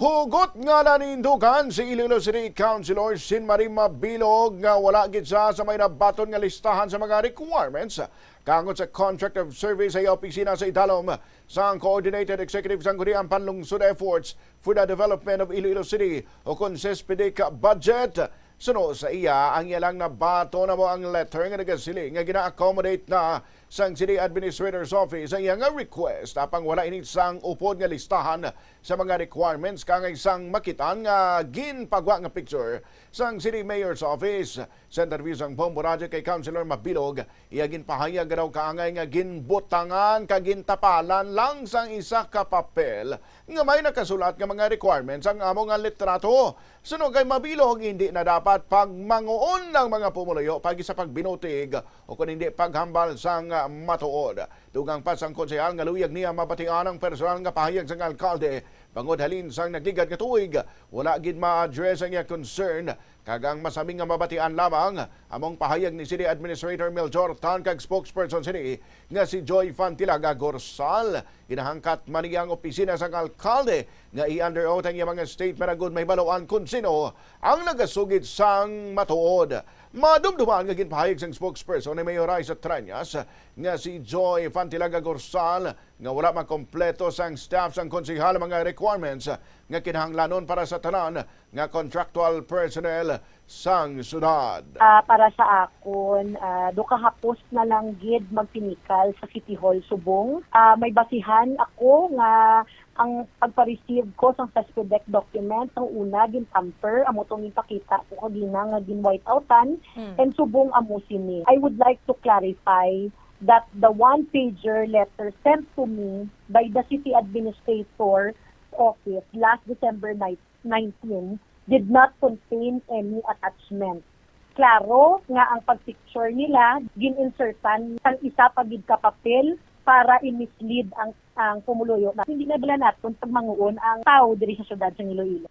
Hugot nga nanindugan si Iloilo City Councilor Sin Marie Mabilog nga wala gid sa may nabaton nga listahan sa mga requirements kangot sa Contract of Service sa opisina sa Idalom sa Coordinated Executive Sangguniang Panlungsod Efforts for the Development of Iloilo City o CONCESPIDIC budget. Suno sa iya, ang ilang nabato na mo ang letter nga nagasiling nga gina-accommodate na sang City Administrator's Office ang iyang request apang wala init sang upod nga listahan sa mga requirements kang isang makitan nga ginpagwa nga picture sang City Mayor's Office. Sa interview sang Bomboradio kay Councilor Mabilog, iya ginpahayag raw kaangay nga ginbutangan kagintapalan lang sang isa ka papel nga may nakasulat nga mga requirements ang amo nga litrato. Suno kay Mabilog, hindi na dapat pagmanguon ng mga pumuluyo pag sa pagbinutig o kung hindi paghambal sang matuod. Tugang pa sang konsehal nga luyag niya mabatian ang personal nga pahayag sang alkalde bangod halin sang nagligad nga tuig wala gid ma-address ang iya concern kagang masabing nga mabatian lamang among pahayag ni City Administrator Melchor Tan kag spokesperson City nga si Joy Fantilaga Gorsal. Inahangkat man ang opisina sang alkalde nga i-under oath ang iya mga statement agud may baluan kung sino ang nagasugid sang matuod. Madumduman nga ginpahayag sang spokesperson ni Mayor Raisa Trañas nga si Joy Fantilaga Gorsal nga wala makompleto sang staff sang konsehal mga requirements nga kinahanglanon para sa tanan nga contractual personnel sang syudad. Para sa akon, kahapos na lang gid magpinikal sa City Hall Subong. May basihan ako nga ang pagpa-receive ko sa SESPIDEC document ang una gin-tamper amo tong ipakita ko kanina nga gin-white outan and subong amo sini. I would like to clarify that the one-pager letter sent to me by the City Administrator Office last December 19 did not contain any attachment. Klaro nga ang pagpicture nila gin-insertan ang isa pa gid ka papel para i-mislead ang pumuluyo na hindi na bala natin pagmanguon ang tao diri sa syudad sa Iloilo.